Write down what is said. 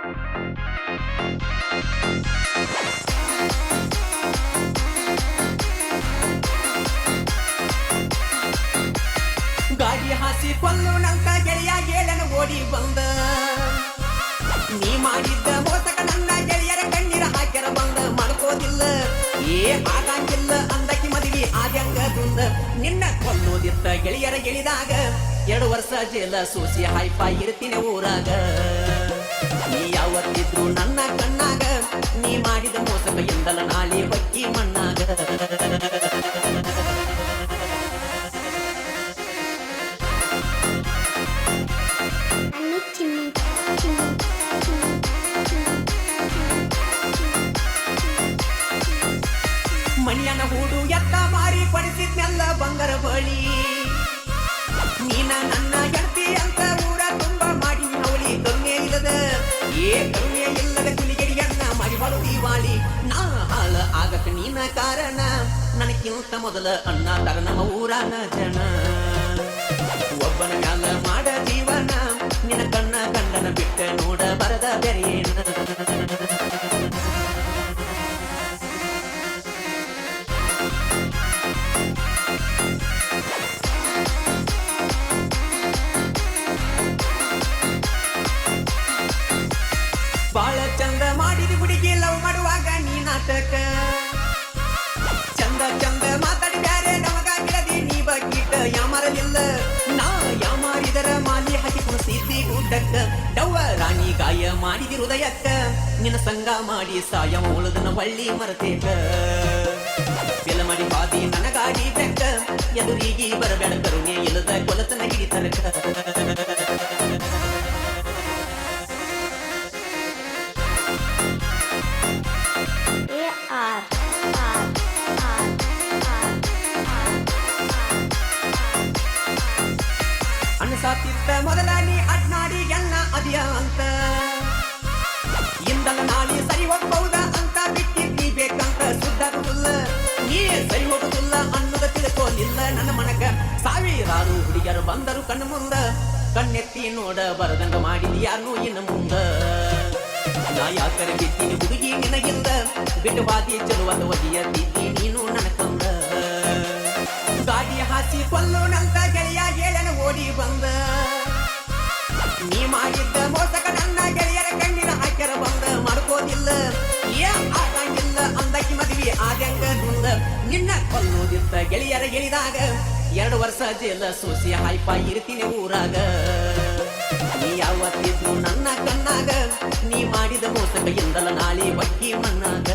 ಗಾಡಿ ಹಾಸಿ ಕೊಲ್ಲು ನಂತ ಗೆಳೆಯ ಏಳನ ಓಡಿ ಬಂದ ನೀ ಮಾಡಿದ್ದ ಮೋಸಕ ನನ್ನ ಗೆಳೆಯರ ಕಣ್ಣೀರ ಹಾಕ್ಯರ ಬಂದ ಮಾಡ್ಕೋದಿಲ್ಲ ಆಗಂಗಿಲ್ಲ ಅಂದಕಿ ಮದುವೆ ಆಗ್ಯಂಗ ದುಂದ ನಿನ್ನ ಕೊಲ್ಲೋದಿತ್ತ ಗೆಳೆಯರ ಗೆಳಿದಾಗ 2 ವರ್ಷ ಜೇಲ ಸೂಸಿ ಹೈಪ ಇರ್ತೀನಿ ಊರಾಗ ನೀ ಯಾವತ್ತಿದ್ರು ನನ್ನ ಕಣ್ಣಾಗ ನೀ ಮಾಡಿದ ಮೋಸಕ ಎಂದಲ ನಾಳೆ ಬಕ್ಕಿ ಮಣ್ಣಾಗ ಮಣಿಯನ ಹೂಡು ಎತ್ತ ಮಾರಿ ಪಡಿಸಿದ್ನೆಲ್ಲ ಬಂಗಾರ ಬಳಿ ನೀನ ನನ್ನ ಗೆಳತಿ ಅಂತ ಊರ ತುಂಬ ಮಾಡಿ ಅವಳಿ ಕರುಣೆ ಇಲ್ಲದ ಕರುಣೆ ಇಲ್ಲದ ಕುಲಿಗೆಡಿಯನ್ನ ಮಾಡಿ ಬಾಳು ದೀವಾಳಿ ನಾ ಹಾಳ ಆಗಕ ನೀನ ಕಾರಣ ನನಗಿಂತ ಮೊದಲ ಅಣ್ಣ ತರ ನಮ್ಮ ಊರಾನ ಜನ ಒಬ್ಬನ ಮ್ಯಾಲ ಮಾಡ ಜೀವನ ನಿನ್ನ ಕಣ್ಣ ಗಂಡನ ಬಿಟ್ಟ ನೋಡ ಬರದ ಬೆರೆಯೇನ ಬಾಳ ಚಂದ ಮಾಡಿದ ಹುಡುಗಿ ಲವ್ ಮಾಡುವಾಗ ನೀ ನಾಟಕ ಚಂದ ಚಂದ ಮಾತಾಡಿ ಬ್ಯಾರೆ ನಮಗ ಗಿಡದಿ ನೀ ಬಗ್ಗಿಟ್ಟ ಯಾಮಾರಲಿಲ್ಲ ನಾ ಯಾಮಾರಿದರ ಮಾಲಿ ಹಾಕಿ ಕುಣಿಸಿದ್ದಿ ಗುಡ್ಡಕ್ಕ ಡವ್ವ ರಾಣಿ ಗಾಯ ಮಾಡಿದಿ ಹೃದಯಕ್ಕ ನಿನ್ನ ಸಂಗ ಮಾಡಿ ಸಾಯ ಉಳಿದನ ಬಳ್ಳಿ ಮರತೇಕ ಬೆಲ ಮಾಡಿ ಬಾದಿ ನನಗಾಡಿ ಬೆಕ್ಕ ಎದುರಿಗೆ ಬರಬೇಡ ಕರುಣೆ ಇಲ್ಲದ ಕೊಲತನ ಹಿಡಿತರಕ ಅನ್ಸಾತಿತ್ತ ಮೊದಲ ನೀ ಅಡ್ನಾಡಿ ಎಲ್ಲ ಅದಿಯ ಅಂತ ಇಂದಲ ನಾಳಿ ಸರಿ ಹೋಗ್ಬಹುದ ಅಂತ ಬಿಟ್ಟಿದ್ದಿ ಬೇಕಂತ ಸುದ್ದಾಗುದಿಲ್ಲ ನೀ ಸರಿ ಹೋಗುದಿಲ್ಲ ಅನ್ನೋದ ತಿಳ್ಕೋಲಿಲ್ಲ ನನ್ನ ಮನಕ ಸಾವಿರಾರು ಹುಡುಗಿಯರು ಬಂದರು ಕಣ್ಣು ಮುಂದ ಕಣ್ಣೆತ್ತಿ ನೋಡ ಬರದಂಗ ಮಾಡಿದ ಯಾರು ಇನ್ನು ಮುಂದ ನಾ ಯಾಕರ ಬಿದ್ದೀನಿ ಹುಡುಗಿ ನಿನಗಿಲ್ಲ ಬಿಟ್ಟು ಬಾದಿ ಚಲುವಾದ ಒದಿಯ ತಿದ್ದಿ ನೀನು ನನಕೊಂದ ಗಾಡಿ ಹಾಸಿ ಕೊಲ್ಲು ನಂತ ಗೆಳೆಯ ಏಳನ ಓಡಿ ಬಂದ ನೀ ಮಾಡಿದ್ದ ಮೋಸಕ ನನ್ನ ಗೆಳೆಯರ ಕಣ್ಣಿನ ಹಾಕ್ಯರ ಬಂದ ಮಾಡ್ಕೋದಿಲ್ಲ ಆಗಂಗಿಲ್ಲ ಅಂದಕಿ ಮದುವೆ ಆಗಂಗ ದುಂದ ನಿನ್ನ ಕೊಲ್ಲೋದಿತ್ತ ಗೆಳೆಯರ ಗೆಳಿದಾಗ 2 ವರ್ಷ ಜೇಲ ಸೂಸಿ ಹೈಪ ಇರ್ತೀನಿ ಊರಾಗ ನೀ ಯಾವತ್ತಿದ್ರು ನನ್ನ ಕಣ್ಣಾಗ ನೀ ಮಾಡಿದ ಮೋಸಕ ಎಂದಲ ನಾಳೆ ಬಕ್ಕಿ ಮಣ್ಣಾಗ